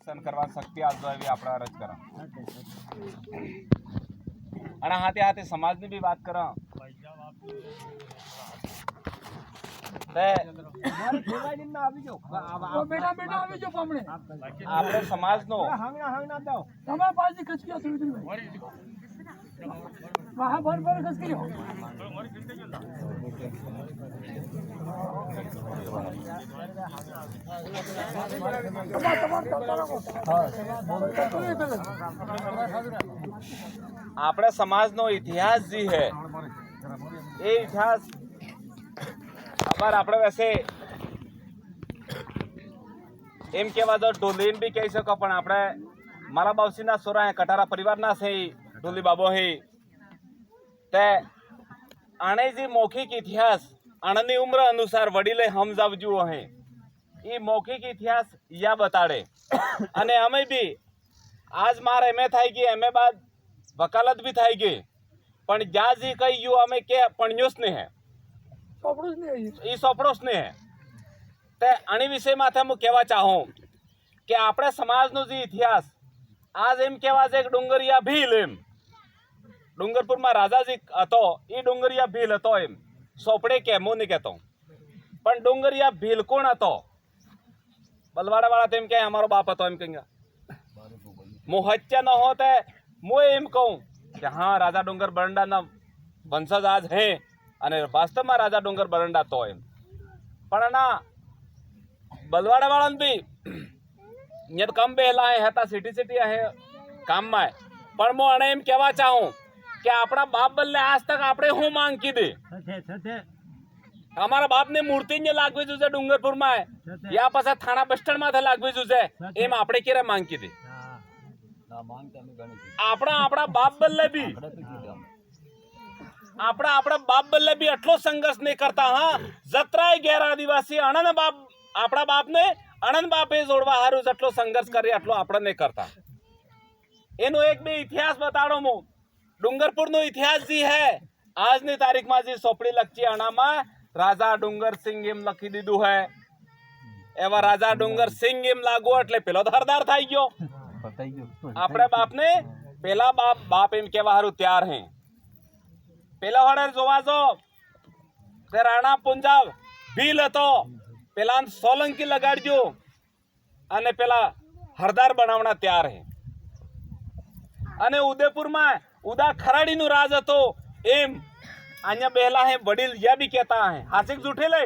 સહન કરવા શક્તિ આપજો એવી આપણે અરજ કરા અને હાથે હાથે સમાજની બી વાત કરા આપણે સમાજનો આપણે સમાજનો ઇતિહાસ જે હે એ ઇતિહાસ ખબર આપણે વैसे એમ કહેવા દો ઢોલી એમ બી કહી શકો પણ આપણે મારા બાવસીના સોરા કટારા પરિવારના છે ઢોલી બાબો હે તે આણે જે મૌખિક ઇતિહાસ આણની ઉમ્ર અનુસાર વડીલે સમજાવજો હે એ મૌખિક ઇતિહાસ યા બતાડે અને અમે બી આજ માર એમએ થઈ ગઈ એમએ બાદ વકાલત બી થઈ ગઈ પણ જ્યાં જે કહી ગયું અમે કે પણ્યોસ ને હે એ સોપડોસ ને હે તે આની વિષય માથે હું કહેવા ચાહું કે આપણે સમાજનો જે ઇતિહાસ આજ એમ કહેવા છે કે ડુંગરિયા ભીલ એમ ડુંગરપુરમાં રાજાજી હતો એ ડુંગરિયા ભીલ હતો એમ સોપડે કે હું નહીં કહેતો પણ ડુંગરિયા ભીલ કોણ હતો બલવાડા વાળા તેમ કે અમારો બાપ હતો એમ કહે હું હત્યા ન હોતે હું એમ કહું કે હા રાજા ડુંગર બરંડાના વંશજ આજ હે અને વાસ્તવમાં રાજા ડુંગર બરંડા તો એમ પણ ના બલવાડા વાળાને બી અહીંયા કમ બેલા હતા સિટી હે કામમાં પણ હું એને એમ કહેવા ચાહું કે આપણા બાપ બદલે આજ તક આપણે શું માંગ કીધી અમારા બાપને મૂર્તિ ને લાગવી જોઈએ ડુંગરપુરમાં યા પાછા થાણા બસ સ્ટેન્ડ માં લાગવી જોઈએ એમ આપણે ક્યારે માંગ કીધી આપણા બાપ બદલે બી આપણા બાપ બદલે બી આટલો સંઘર્ષ નહીં કરતા હા જતરાય ગેર આદિવાસી અણન બાપ આપણા બાપને અણન બાપે જોડવા હારું જેટલો સંઘર્ષ કરી આટલો આપણે નહીં કરતા એનો એક બે ઇતિહાસ બતાડો હું ડુંગરપુરનો ઇતિહાસ જે હે આજની તારીખમાં જે સોપડી લખી આનામાં રાજા ડુંગરસિંહ એમ લખી દીધું હે એવા રાજા ડુંગરસિંહ એમ લાગુ એટલે પેલો ધરદાર થઈ ગયો આપણે બાપને પેલા બાપ એમ કેવા હારું ત્યાર હે પેલા વડે જોવા જો તે રાણા પુંજાબ ભીલ હતો પેલા સોલંકી લગાડજો અને પેલા હરદાર બનાવના ત્યાર હે અને ઉદયપુરમાં ઉદા ખરાડીનું રાજ હતો એમ અહીંયા બેલા હે વડીલ યા બી કહેતા હે હાસિક જૂઠે લે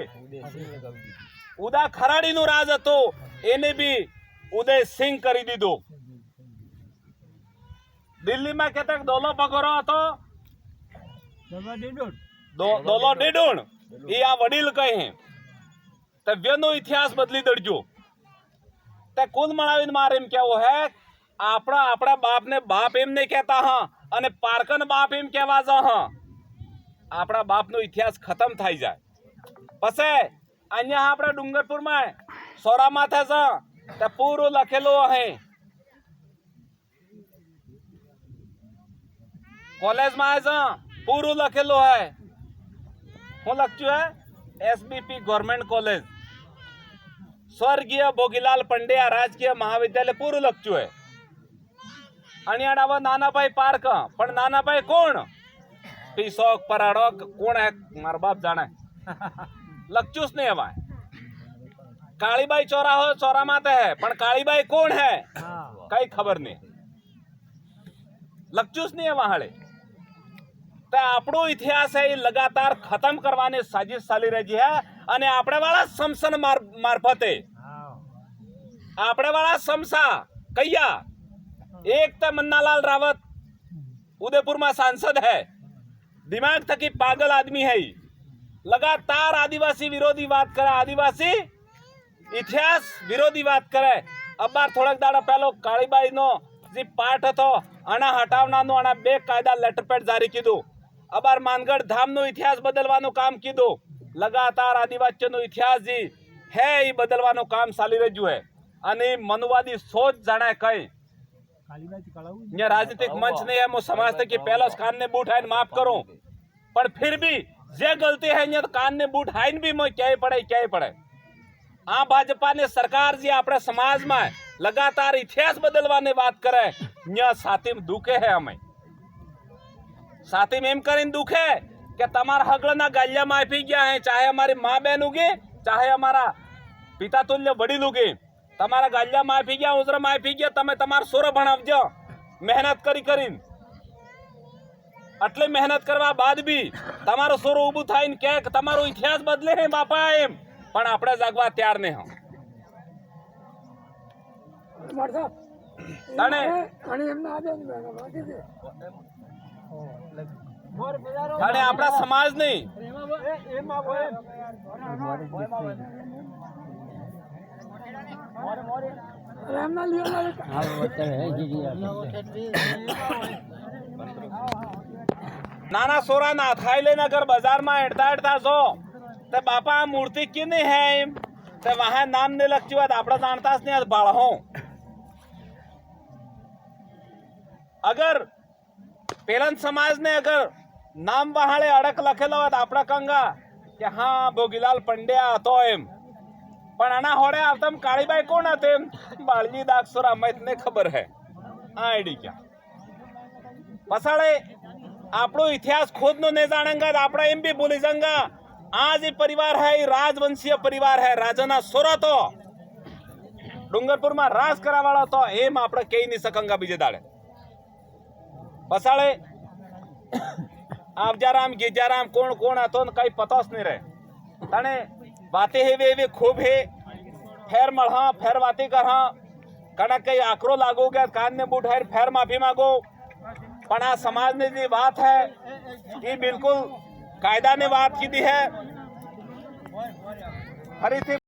ઉદા ખરાડીનું રાજ હતો એને બી ઉદયસિંહ કરી દીધો દિલ્હીમાં કહેતા દોલો પગોરો હતો દોલો ડેડુણ એ આ વડીલ કહે તે વ્યનો ઇતિહાસ બદલી દડજો તે કુલ મળાવીને મારે એમ કેવું હે આપણા બાપને બાપ એમ નહીં કહેતા હા અને પારકન બાપ એમ કહેવા જ હા આપણા બાપનો ઇતિહાસ ખતમ થઈ જાય પછી અહીંયા આપણા ડુંગરપુરમાં સોરા માથે છે તે પૂરું લખેલું હે કોલેજમાં છે પૂરું લખેલું હે હું લખ્યું હે એસબીપી ગવર્મેન્ટ કોલેજ સ્વર્ગીય ભોગીલાલ પંડ્યા રાજકીય મહાવિદ્યાલય પૂરું લખ્યું હે અણિયાડાવા નાનાભાઈ પાર્ક પણ નાનાભાઈ કોણ પીસોક પરાડો કોણ હે મારા બાપ જાણે લખ્યું જ નહીં એવા કાળીબાઈ ચોરા માતે હે પણ કાળીબાઈ કોણ હે કઈ ખબર નહીં લખ્યું જ નહીં એવા હાલે તો આપણો ઇતિહાસ है लगातार खत्म करवाने साजिश चाली रही है અને આપણે વાળા સમસન મારફતે આપણે વાળા સમસા કૈયા એક તો મन्नालाल रावत उदयपुर में सांसद है दिमाग थकी पागल आदमी है लगातार आदिवासी विरोधी बात करे आदिवासी इतिहास विरोधी बात करे अब बार थोड़ा दाड़ा पहलो काळीबाई नो जी पाठ હતો આના હટાવવાનો આના બે કાયદા લેટર પેડ જારી કીધું અબાર માનગઢ ધામનો ઇતિહાસ બદલવાનું કામ કીધું लगातार आदिवासीનો ઇતિહાસ જે હે એ બદલવાનું કામ ચાલી રહ્યું છે અને મનુવાદી સોચ જાણે કઈ ये राजनीतिक मंच नहीं है मैं समझते कि पहला कान ने बूट है माफ करो पर फिर भी जे गलती है ये कान ने बूट है भी मैं क्या ही पड़े આ ભાજપાની સરકાર જે આપણા સમાજમાં લગાતાર ઇતિહાસ બદલવાની વાત કરે ન્યા સાતીમ દુખે હે અમે સાતીમ એમ કરીને દુખે કે તમારા હગળના ગાલિયામાં આપી ગયા હે ચાહે અમારી મા બહેન ઉગે ચાહે અમારા પિતા તુલ્ય વડીલ ઉગે તમારા ગાલિયામાં આપી ગયા ઉજરામાં આપી ગયા તમે તમારા સોરો ભણાવજો મહેનત કરીને આટલી મહેનત કરવા બાદ બી તમારો સોરો ઊભું થાય ને કે તમારો ઇતિહાસ બદલે હે બાપા એમ પણ આપણે જાગવા તૈયાર નહીં હો અને આપણા સમાજ નહીં નાના સોરા ના થાય લઈને અગર બાજારમાં એડતા છો તો બાપા આ મૂર્તિ કિની હે એમ તો વહાં નામ ને લખતી વાત આપણે જાણતા જ નહીં બાળહો અગર પેલન સમાજ ને અગર નામ વહાળે અડક લખેલો હોત આપણા કંગા કે હા ભોગીલાલ પંડ્યા હતો એમ પણ આના હોડે આવતા કાળીબાઈ કોણ હતા એમ બાળજી દાક્ષોરા મને ખબર હે આ આઈડી ક્યાં પસાડે આપણો ઇતિહાસ ખુદ નો નહીં જાણેંગા આપણે એમ બી ભૂલી જંગા આ જે પરિવાર હે એ રાજવંશીય પરિવાર હે રાજાના સોરો તો ડુંગરપુરમાં રાજ કરાવાળો તો એમ આપણે કહી નહીં શકંગા બીજે દાડે પસાડે આવજારામ ગીજારામ કોણ કોણ હતો ને કઈ પતો જ નહીં રહે તને વાતે હેવી એવી ખૂબ હે ફેર મળા ફેર વાતી કરા કડક કઈ આકરો લાગો ગયા કાન ને બૂટ હેર ફેર માફી માંગો પણ આ સમાજની જે વાત હે એ બિલકુલ કાયદાની વાત કીધી હે ફરીથી